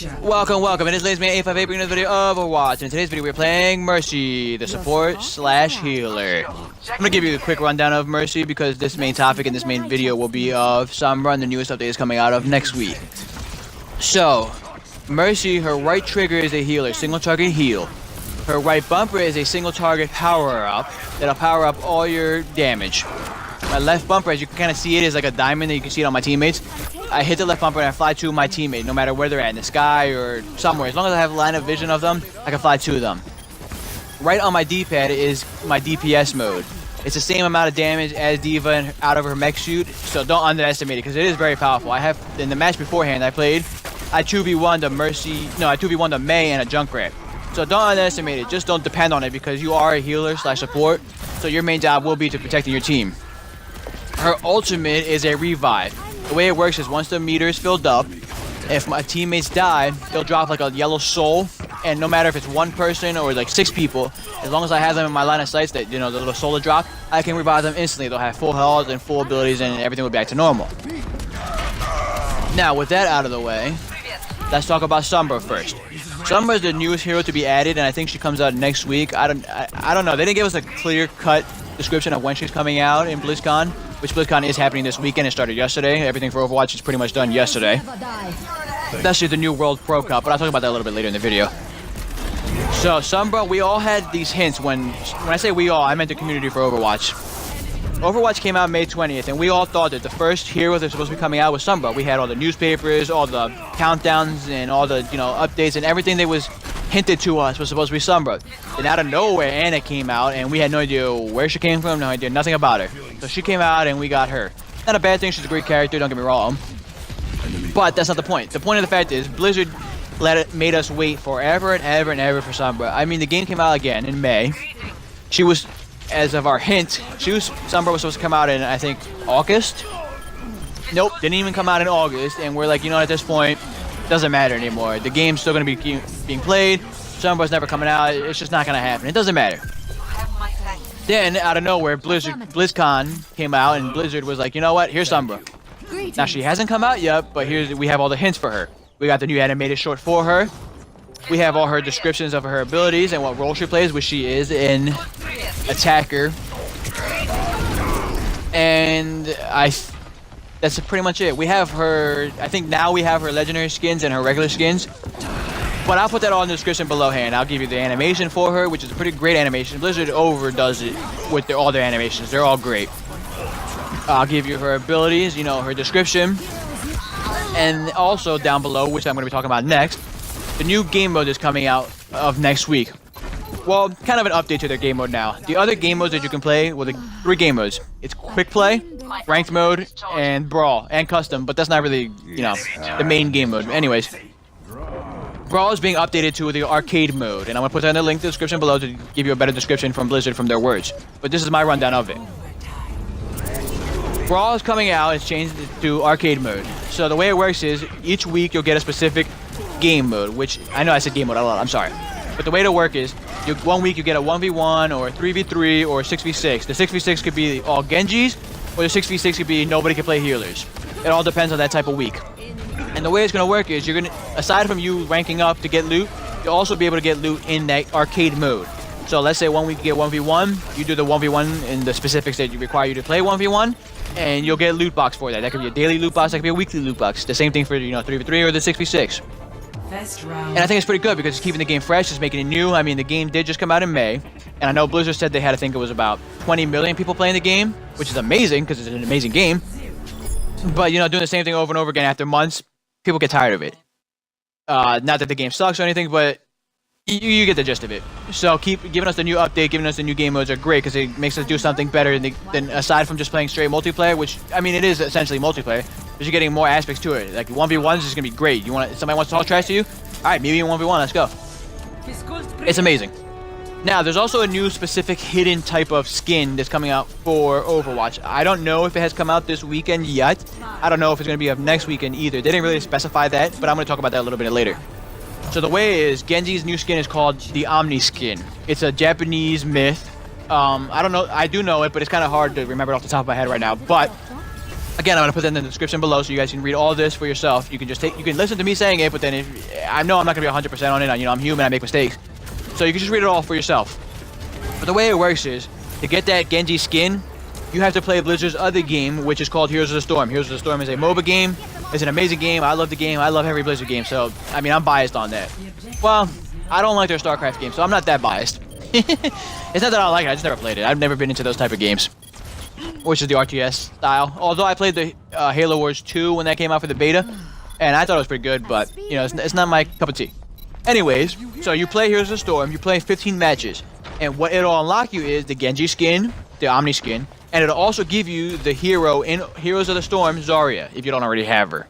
Welcome. It is LazyMan858 bringing another video of Overwatch. And in today's video, we're playing Mercy, the support slash healer. I'm gonna give you a quick rundown of Mercy because this main topic in this main video will be of Sombra, and the newest update is coming out of next week. So, Mercy, her right trigger is a healer, single target heal. Her right bumper is a single target power up that'll power up all your damage. My left bumper, as you can kind of see, it is like a diamond that you can see it on my teammates. I hit the left bumper and I fly to my teammate, no matter where they're at, in the sky or somewhere. As long as I have a line of vision of them, I can fly to them. Right on my D-pad is my DPS mode. It's the same amount of damage as D.Va and out of her mech shoot, so don't underestimate it because it is very powerful. I have, in the match beforehand I 2v1'd the Mercy, no, I 2v1'd the Mei and a Junkrat. So don't underestimate it, just don't depend on it because you are a healer slash support, so your main job will be to protecting your team. Her ultimate is a revive. The way it works is once the meter is filled up, if my teammates die, they'll drop like a yellow soul, and no matter if it's one person or like 6 people, as long as I have them in my line of sight, that the little solar drop, I can revive them instantly. They'll have full health and full abilities, and everything will be back to normal. Now, with that out of the way, let's talk about Sombra first. Sombra is the newest hero to be added, and I think she comes out next week. I don't know. They didn't give us a clear-cut description of when she's coming out in BlizzCon, which BlizzCon is happening this weekend. It started yesterday. Everything for Overwatch is pretty much done yesterday. That's just the new World Pro Cup, but I'll talk about that a little bit later in the video. So, Sombra, we all had these hints when I say we all, I meant the community for Overwatch. Overwatch came out May 20th, and we all thought that the first hero that's supposed to be coming out was Sombra. We had all the newspapers, all the countdowns, and all the updates, and everything that was hinted to us was supposed to be Sombra. Then out of nowhere, Anna came out, and we had no idea where she came from, no idea, nothing about her. So she came out, and we got her. Not a bad thing, she's a great character, don't get me wrong. But that's not the point. The point of the fact is, Blizzard made us wait forever and ever for Sombra. I mean, the game came out again in May. She was, as of our hint, Sombra was supposed to come out in, I think, August? Nope, didn't even come out in August, and we're like, at this point, doesn't matter anymore. The game's still going to be being played. Sombra's never coming out. It's just not going to happen. It doesn't matter. Then, out of nowhere, BlizzCon came out, and Blizzard was like, you know what? Here's Sombra. Now, she hasn't come out yet, but we have all the hints for her. We got the new animated short for her. We have all her descriptions of her abilities and what role she plays, which she is an attacker. And that's pretty much it. We have her, I think now we have her legendary skins and her regular skins. But I'll put that all in the description below hand. I'll give you the animation for her, which is a pretty great animation. Blizzard overdoes it with all their animations. They're all great. I'll give you her abilities, her description. And also down below, which I'm going to be talking about next, the new game mode is coming out of next week. Well, kind of an update to their game mode now. The other game modes that you can play, well, the 3 game modes. It's quick play, ranked mode, and brawl, and custom, but that's not really, the main game mode. Anyways, brawl is being updated to the arcade mode, and I'm going to put that in the link in the description below to give you a better description from Blizzard from their words. But this is my rundown of it. Brawl is coming out, it's changed to arcade mode. So the way it works is, each week you'll get a specific game mode, which, I know I said game mode a lot, I'm sorry. But the way to work is, one week you get a 1v1 or 3v3 or 6v6. The 6v6 could be all Genjis, or the 6v6 could be nobody can play healers. It all depends on that type of week. And the way it's going to work is, aside from you ranking up to get loot, you'll also be able to get loot in that arcade mode. So let's say one week you get 1v1, you do the 1v1 in the specifics that require you to play 1v1, and you'll get a loot box for that. That could be a daily loot box, that could be a weekly loot box. The same thing for 3v3 or the 6v6. And I think it's pretty good because it's keeping the game fresh, it's making it new. I mean, the game did just come out in May, and I know Blizzard said they had, I think it was about 20 million people playing the game, which is amazing because it's an amazing game. But, doing the same thing over and over again after months, people get tired of it. Not that the game sucks or anything, but you get the gist of it. So keep giving us the new update, giving us the new game modes are great because it makes us do something better than aside from just playing straight multiplayer, which, I mean, it is essentially multiplayer. But you're getting more aspects to it. Like 1v1s is gonna be great. Somebody wants to talk trash to you? Alright, maybe in 1v1, let's go. It's amazing. Now, there's also a new specific hidden type of skin that's coming out for Overwatch. I don't know if it has come out this weekend yet. I don't know if it's gonna be up next weekend either. They didn't really specify that, but I'm gonna talk about that a little bit later. So the way is, Genji's new skin is called the Omni skin. It's a Japanese myth. I don't know, I do know it, but it's kind of hard to remember it off the top of my head right now. But Again, I'm gonna put that in the description below so you guys can read all this for yourself. You can just you can listen to me saying it, but then I know I'm not gonna be 100% on it. You know, I'm human, I make mistakes. So you can just read it all for yourself. But the way it works is, to get that Genji skin, you have to play Blizzard's other game, which is called Heroes of the Storm. Heroes of the Storm is a MOBA game. It's an amazing game. I love the game. I love every Blizzard game. So, I mean, I'm biased on that. Well, I don't like their StarCraft game, so I'm not that biased. It's not that I don't like it. I just never played it. I've never been into those type of games, which is the RTS style. Although I played the Halo Wars 2 when that came out for the beta, and I thought it was pretty good, but, you know, it's not my cup of tea. Anyways, so you play Heroes of the Storm. You play 15 matches. And what it'll unlock you is the Genji skin, the Omni skin, and it'll also give you the hero in Heroes of the Storm, Zarya, if you don't already have her.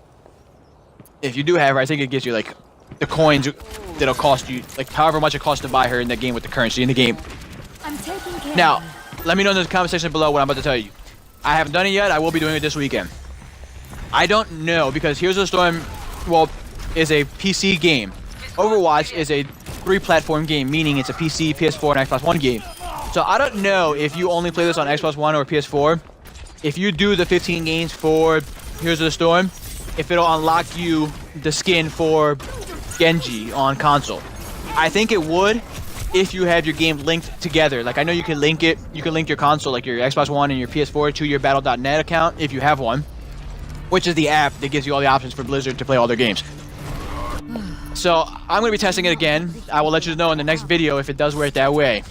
If you do have her, I think it gives you, like, the coins that'll cost you, like, however much it costs to buy her in the game with the currency in the game. Now, let me know in the comment section below what I'm about to tell you. I haven't done it yet. I will be doing it this weekend. I don't know, because Heroes of the Storm, well, is a PC game. Overwatch is a 3-platform game, meaning it's a PC, PS4, and Xbox One game. So I don't know if you only play this on Xbox One or PS4. If you do the 15 games for Heroes of the Storm, if it'll unlock you the skin for Genji on console. I think it would if you have your game linked together. Like, I know you can link it. You can link your console, like your Xbox One and your PS4, to your Battle.net account if you have one, which is the app that gives you all the options for Blizzard to play all their games. So I'm going to be testing it again. I will let you know in the next video if it does work that way.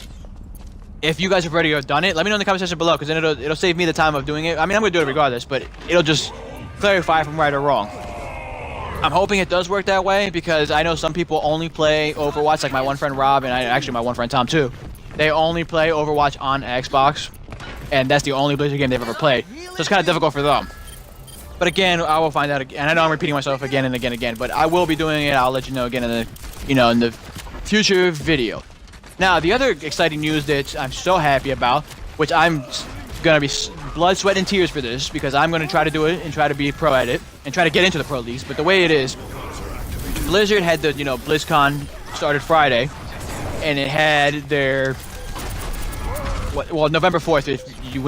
If you guys have already done it, let me know in the comment section below, because then it'll save me the time of doing it. I mean, I'm going to do it regardless, but it'll just clarify if I'm right or wrong. I'm hoping it does work that way, because I know some people only play Overwatch, like my one friend Rob, and actually my one friend Tom too. They only play Overwatch on Xbox, and that's the only Blizzard game they've ever played. So it's kind of difficult for them. But again, I will find out again. And I know I'm repeating myself again and again, but I will be doing it. I'll let you know again in the future video. Now, the other exciting news that I'm so happy about, which I'm gonna be blood, sweat, and tears for this, because I'm gonna try to do it and try to be pro at it and try to get into the pro leagues. But the way it is, Blizzard had the BlizzCon started Friday, and it had their November 4th,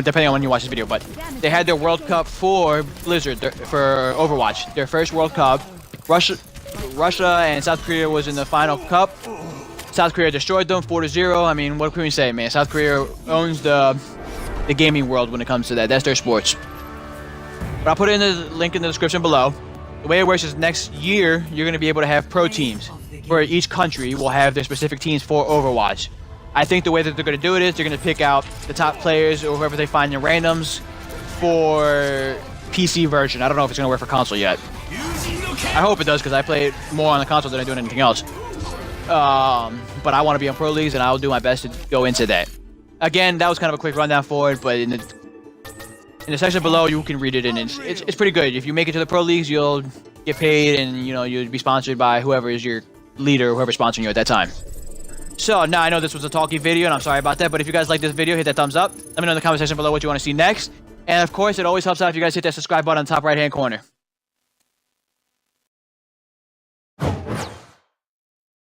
depending on when you watch this video, but they had their World Cup for Blizzard, for Overwatch. Their first World Cup. Russia and South Korea was in the final cup. South Korea destroyed them 4-0. I mean, what can we say, man? South Korea owns the gaming world when it comes to that. That's their sports. But I'll put it in the link in the description below. The way it works is next year, you're going to be able to have pro teams. For each country will have their specific teams for Overwatch. I think the way that they're going to do it is they're going to pick out the top players or whoever they find in randoms for PC version. I don't know if it's going to work for console yet. I hope it does, because I play it more on the console than I do on anything else. But I want to be on Pro Leagues, and I'll do my best to go into that. Again, that was kind of a quick rundown for it, but in the section below, you can read it, and it's pretty good. If you make it to the Pro Leagues, you'll get paid, and you'll be sponsored by whoever is your leader or whoever's sponsoring you at that time. So, now I know this was a talky video, and I'm sorry about that, but if you guys like this video, hit that thumbs up. Let me know in the comment section below what you want to see next. And, of course, it always helps out if you guys hit that subscribe button on the top right-hand corner.